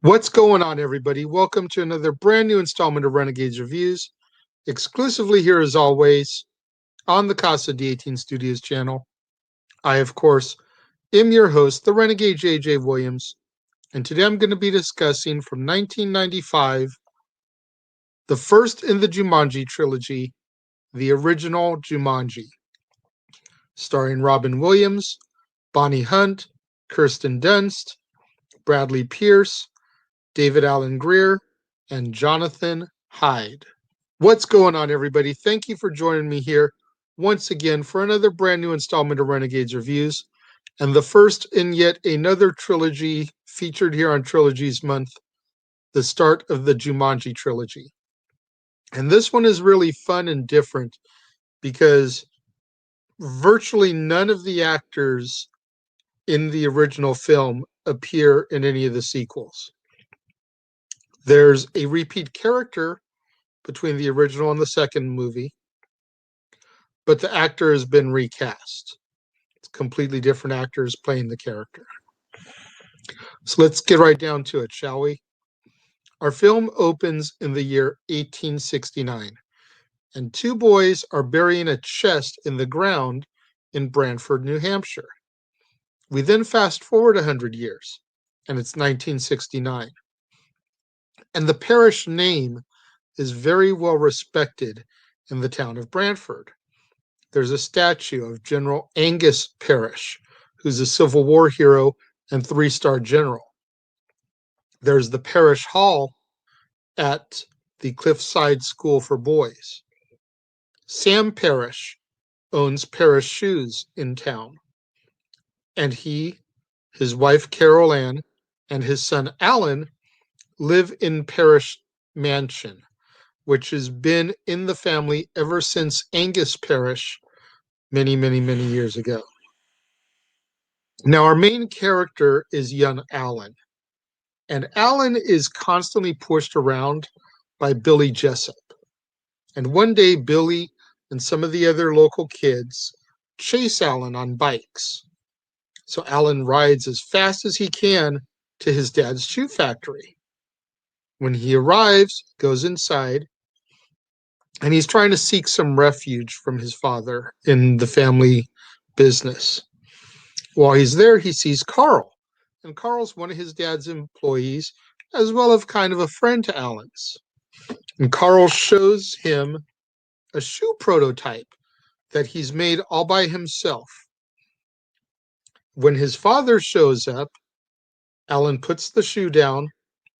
What's going on, everybody? Welcome to another brand new installment of Renegades Reviews, exclusively here as always on the Casa D18 Studios channel. I, of course, am your host, the Renegade J.J. Williams, and today I'm going to be discussing from 1995, the first in the Jumanji trilogy, the original Jumanji, starring Robin Williams, Bonnie Hunt, Kirsten Dunst, Bradley Pierce, David Alan Grier, and Jonathan Hyde. What's going on, everybody? Thank you for joining me here once again for another brand new installment of Renegades Reviews, and the first in yet another trilogy featured here on Trilogies Month, the start of the Jumanji trilogy. And this one is really fun and different because virtually none of the actors in the original film appear in any of the sequels. There's a repeat character between the original and the second movie, but the actor has been recast. It's completely different actors playing the character. So let's get right down to it, shall we? Our film opens in the year 1869, and two boys are burying a chest in the ground in Brantford, New Hampshire. We then fast forward 100 years, and it's 1969. And the parish name is very well respected in the town of Brantford. There's a statue of General Angus Parrish, who's a Civil War hero and three-star general. There's the parish hall at the Cliffside School for Boys. Sam Parrish owns Parrish Shoes in town, and he, his wife Carol Ann, and his son Alan live in Parrish Mansion, which has been in the family ever since Angus Parrish many, many, many years ago. Now, our main character is young Alan, and Alan is constantly pushed around by Billy Jessup. And one day, Billy and some of the other local kids chase Alan on bikes. So Alan rides as fast as he can to his dad's shoe factory. When he arrives, goes inside, and he's trying to seek some refuge from his father in the family business. While he's there, he sees Carl, and Carl's one of his dad's employees, as well as kind of a friend to Alan's. And Carl shows him a shoe prototype that he's made all by himself. When his father shows up, Alan puts the shoe down,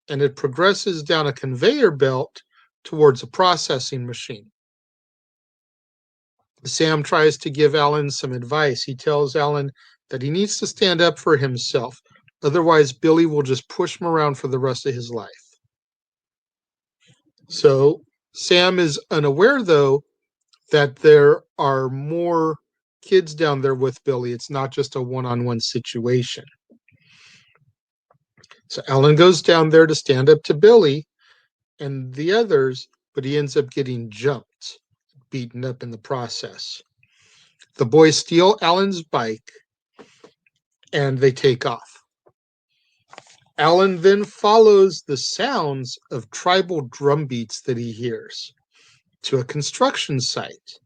and it progresses down a conveyor belt towards a processing machine. Sam tries to give Alan some advice. He tells Alan that he needs to stand up for himself. Otherwise, Billy will just push him around for the rest of his life. So Sam is unaware, though, that there are more kids down there with Billy. It's not just a one-on-one situation. So Alan goes down there to stand up to Billy and the others, but he ends up getting jumped, beaten up in the process. The boys steal Alan's bike, and they take off. Alan then follows the sounds of tribal drum beats that he hears to a construction site,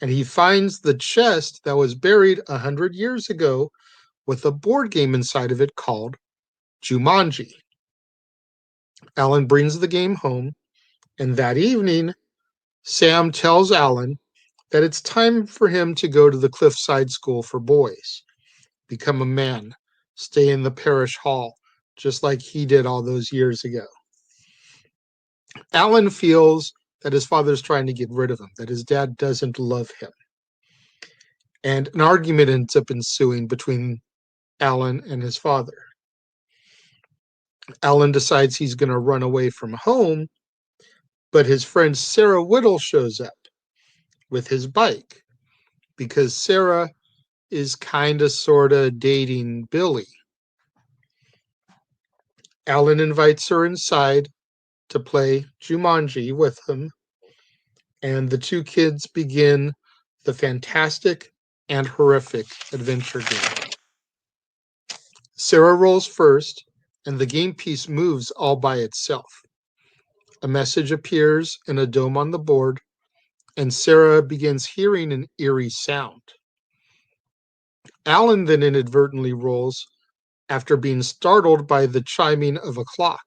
and he finds the chest that was buried 100 years ago with a board game inside of it called Jumanji. Alan brings the game home, and that evening, Sam tells Alan that it's time for him to go to the Cliffside School for Boys, become a man, stay in the parish hall, just like he did all those years ago. Alan feels that his father's trying to get rid of him, that his dad doesn't love him. And an argument ends up ensuing between Alan and his father. Alan decides he's going to run away from home, but his friend Sarah Whittle shows up with his bike because Sarah is kind of sort of dating Billy. Alan invites her inside to play Jumanji with him, and the two kids begin the fantastic and horrific adventure game. Sarah rolls first, and the game piece moves all by itself. A message appears in a dome on the board, and Sarah begins hearing an eerie sound. Alan then inadvertently rolls after being startled by the chiming of a clock,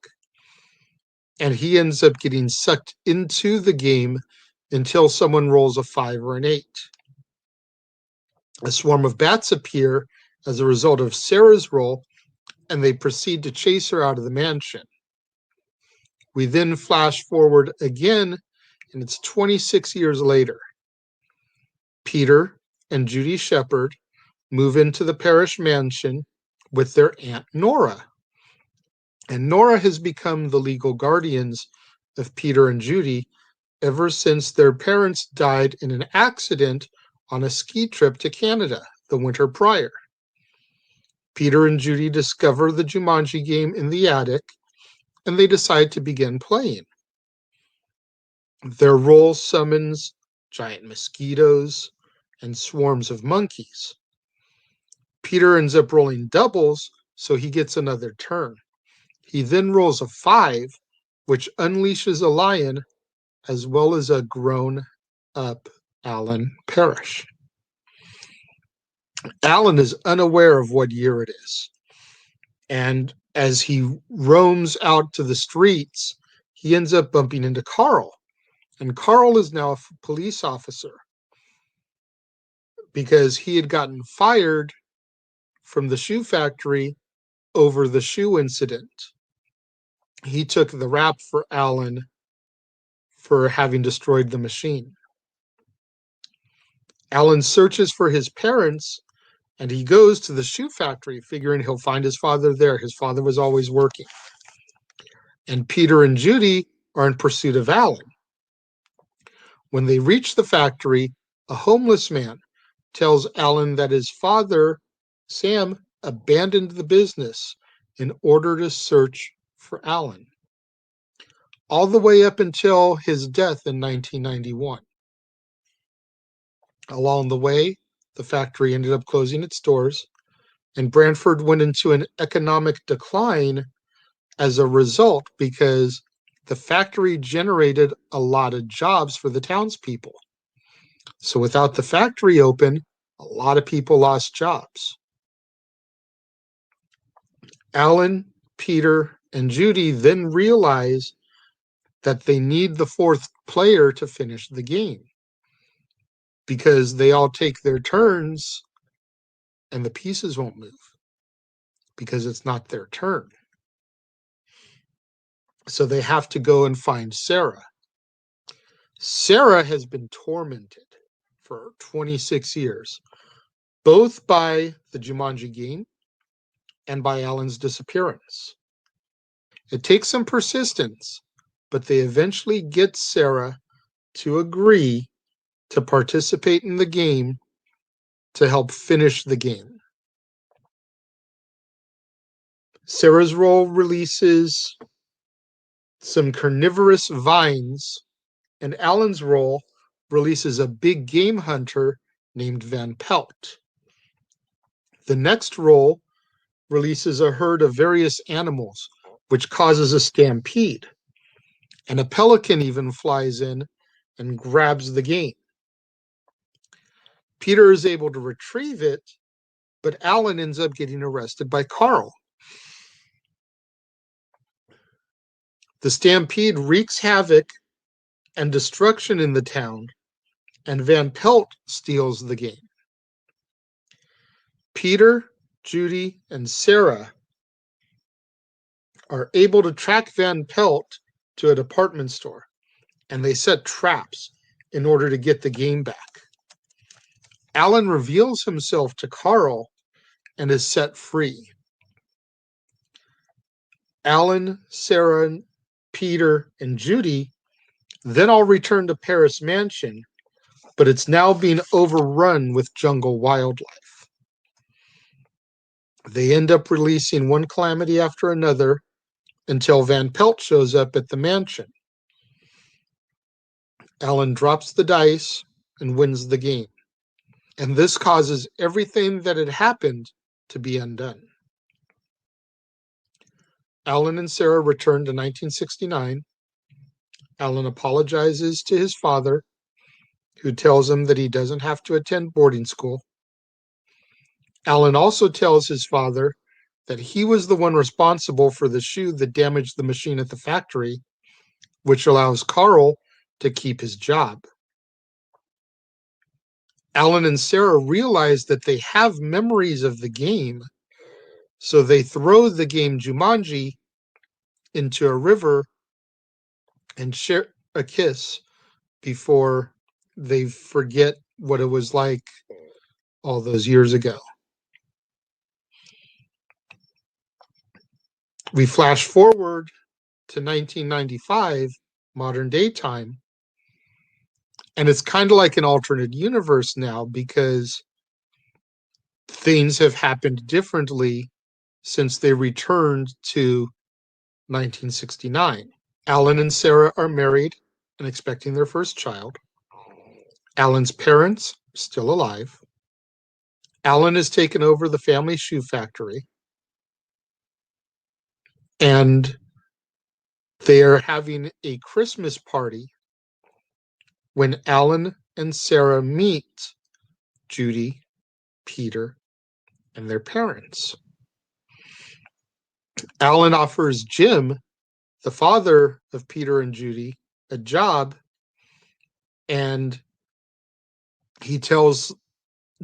and he ends up getting sucked into the game until someone rolls a 5 or an 8. A swarm of bats appear as a result of Sarah's roll, and they proceed to chase her out of the mansion. We then flash forward again, and it's 26 years later. Peter and Judy Shepherd move into the parish mansion with their Aunt Nora. And Nora has become the legal guardians of Peter and Judy ever since their parents died in an accident on a ski trip to Canada the winter prior. Peter and Judy discover the Jumanji game in the attic, and they decide to begin playing. Their roll summons giant mosquitoes and swarms of monkeys. Peter ends up rolling doubles, so he gets another turn. He then rolls a 5, which unleashes a lion, as well as a grown-up Alan Parrish. Alan is unaware of what year it is, and as he roams out to the streets, he ends up bumping into Carl, and Carl is now a police officer because he had gotten fired from the shoe factory over the shoe incident. He took the rap for Alan for having destroyed the machine. Alan searches for his parents, and he goes to the shoe factory, figuring he'll find his father there. His father was always working. And Peter and Judy are in pursuit of Alan. When they reach the factory, a homeless man tells Alan that his father, Sam, abandoned the business in order to search for Alan, all the way up until his death in 1991. Along the way, the factory ended up closing its doors, and Brantford went into an economic decline as a result because the factory generated a lot of jobs for the townspeople. So without the factory open, a lot of people lost jobs. Alan, Peter, and Judy then realize that they need the fourth player to finish the game because they all take their turns and the pieces won't move because it's not their turn. So they have to go and find Sarah. Sarah has been tormented for 26 years, both by the Jumanji game and by Alan's disappearance. It takes some persistence, but they eventually get Sarah to agree to participate in the game to help finish the game. Sarah's roll releases some carnivorous vines, and Alan's roll releases a big game hunter named Van Pelt. The next roll releases a herd of various animals, which causes a stampede. And a pelican even flies in and grabs the game. Peter is able to retrieve it, but Alan ends up getting arrested by Carl. The stampede wreaks havoc and destruction in the town, and Van Pelt steals the game. Peter, Judy, and Sarah are able to track Van Pelt to a department store, and they set traps in order to get the game back. Alan reveals himself to Carl and is set free. Alan, Sarah, Peter, and Judy then all return to Paris Mansion, but it's now being overrun with jungle wildlife. They end up releasing one calamity after another until Van Pelt shows up at the mansion. Alan drops the dice and wins the game, and this causes everything that had happened to be undone. Alan and Sarah return to 1969. Alan apologizes to his father, who tells him that he doesn't have to attend boarding school. Alan also tells his father that he was the one responsible for the shoe that damaged the machine at the factory, which allows Carl to keep his job. Alan and Sarah realize that they have memories of the game, so they throw the game Jumanji into a river and share a kiss before they forget what it was like all those years ago. We flash forward to 1995, modern day time, and it's kind of like an alternate universe now because things have happened differently since they returned to 1969. Alan and Sarah are married and expecting their first child. Alan's parents still alive. Alan has taken over the family shoe factory, and they are having a Christmas party when Alan and Sarah meet Judy, Peter, and their parents. Alan offers Jim, the father of Peter and Judy, a job, and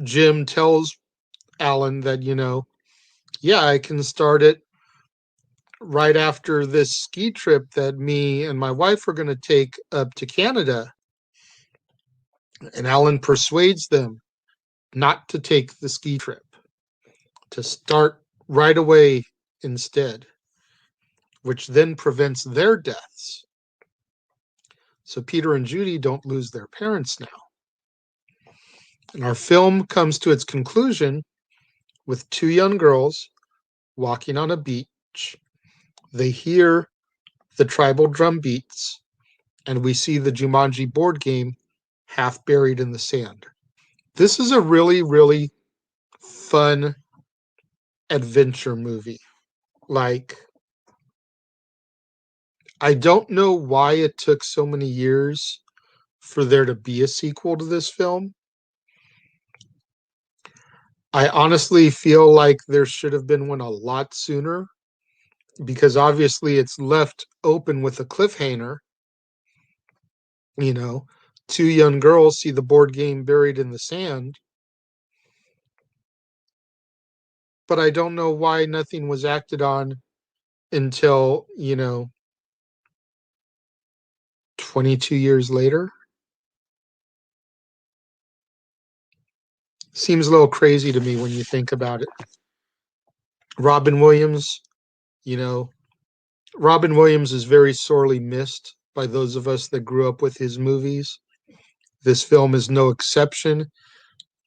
Jim tells Alan that, yeah, I can start it right after this ski trip that me and my wife are going to take up to Canada. And Alan persuades them not to take the ski trip, to start right away instead, which then prevents their deaths. So Peter and Judy don't lose their parents now. And our film comes to its conclusion with two young girls walking on a beach. They hear the tribal drum beats, and we see the Jumanji board game half buried in the sand. This is a really, really fun adventure movie. Like, I don't know why it took so many years for there to be a sequel to this film. I honestly feel like there should have been one a lot sooner because obviously it's left open with a cliffhanger. You know, two young girls see the board game buried in the sand, but I don't know why nothing was acted on until, 22 years later. Seems a little crazy to me when you think about it. Robin Williams, you know, Robin Williams is very sorely missed by those of us that grew up with his movies. This film is no exception.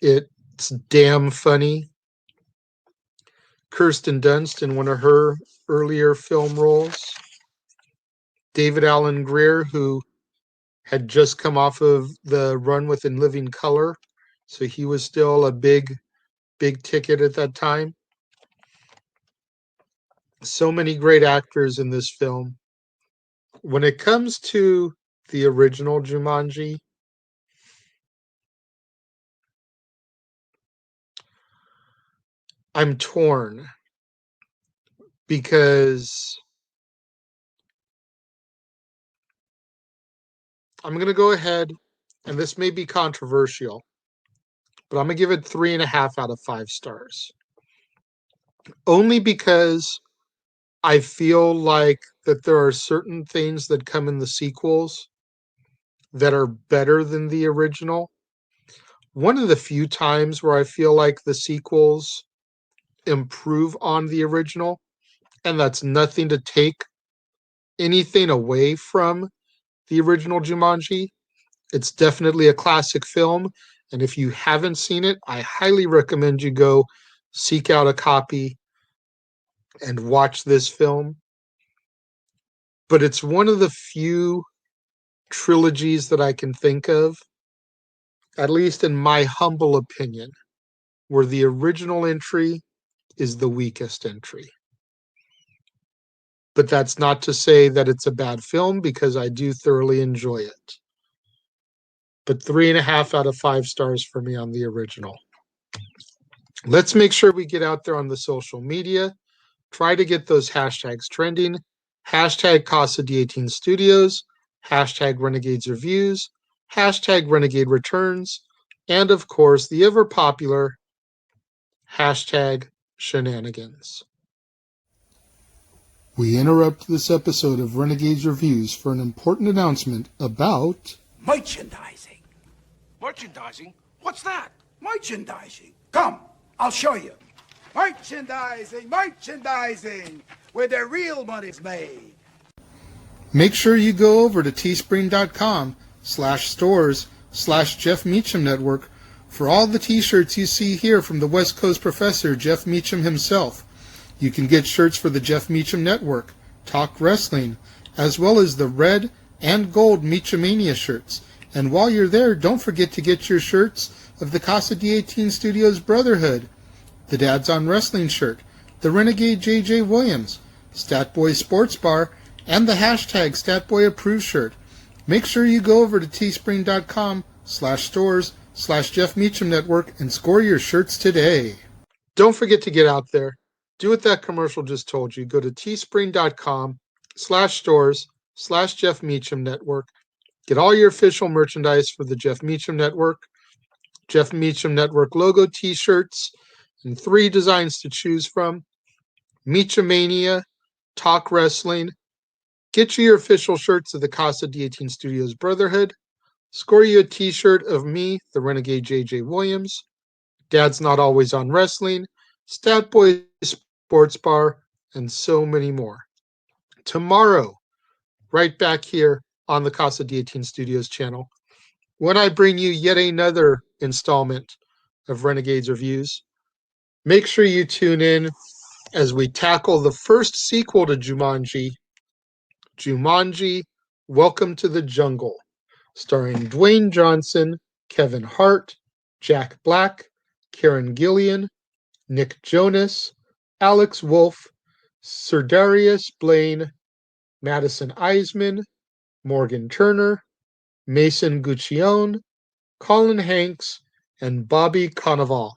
It's damn funny. Kirsten Dunst in one of her earlier film roles. David Alan Grier, who had just come off of the run with In Living Color, so he was still a big ticket at that time. So many great actors in this film. When it comes to the original Jumanji, I'm torn because I'm going to go ahead, and this may be controversial, but I'm going to give it 3.5 out of 5 stars. Only because I feel like that there are certain things that come in the sequels that are better than the original. One of the few times where I feel like the sequels improve on the original, and that's nothing to take anything away from the original Jumanji. It's definitely a classic film, and if you haven't seen it, I highly recommend you go seek out a copy and watch this film. But it's one of the few trilogies that I can think of, at least in my humble opinion, where the original entry is the weakest entry. but that's not to say that it's a bad film because I do thoroughly enjoy it. But 3.5 out of 5 stars for me on the original. Let's make sure we get out there on the social media. Try to get those hashtags trending. Hashtag Casa D18 Studios, hashtag Renegades Reviews, hashtag Renegade Returns, and of course, the ever popular hashtag Shenanigans. We interrupt this episode of Renegades Reviews for an important announcement about merchandising. Merchandising? What's that? Merchandising. Come, I'll show you. Merchandising, merchandising, where the real money's made. Make sure you go over to teespring.com/stores/Jeff Meacham Network for all the t-shirts you see here from the West Coast professor, Jeff Meacham himself. You can get shirts for the Jeff Meacham Network, Talk Wrestling, as well as the red and gold Meachamania shirts. And while you're there, don't forget to get your shirts of the Casa D18 Studios Brotherhood, the Dads on Wrestling shirt, the Renegade JJ Williams, Statboy Sports Bar, and the hashtag StatBoyApproved shirt. Make sure you go over to teespring.com/stores/Jeff Meacham Network and score your shirts today. Don't forget to get out there. Do what that commercial just told you. Go to teespring.com/stores/Jeff Meacham Network. Get all your official merchandise for the Jeff Meacham Network. Jeff Meacham Network logo t-shirts and 3 designs to choose from. Meachamania, Talk Wrestling. Get you your official shirts of the Casa D18 Studios Brotherhood. Score you a t-shirt of me, the Renegade JJ Williams. Dad's Not Always on Wrestling. Statboy Sports Bar, and so many more. Tomorrow, right back here on the Casa D18 Studios channel, when I bring you yet another installment of Renegades Reviews, make sure you tune in as we tackle the first sequel to Jumanji, Jumanji, Welcome to the Jungle, starring Dwayne Johnson, Kevin Hart, Jack Black, Karen Gillian, Nick Jonas, Alex Wolff, Sir Darius Blaine, Madison Eisman, Morgan Turner, Mason Guccione, Colin Hanks, and Bobby Cannavale.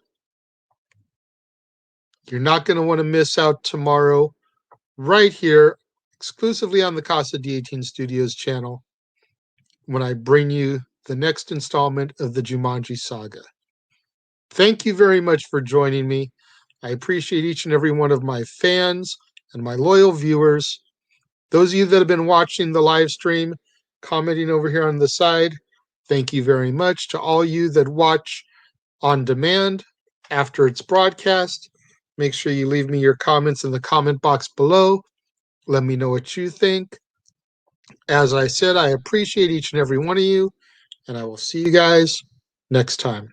You're not going to want to miss out tomorrow, right here, exclusively on the Casa D18 Studios channel, when I bring you the next installment of the Jumanji saga. Thank you very much for joining me. I appreciate each and every one of my fans and my loyal viewers. Those of you that have been watching the live stream, commenting over here on the side, thank you very much. To all you that watch on demand after it's broadcast, make sure you leave me your comments in the comment box below. Let me know what you think. As I said, I appreciate each and every one of you, and I will see you guys next time.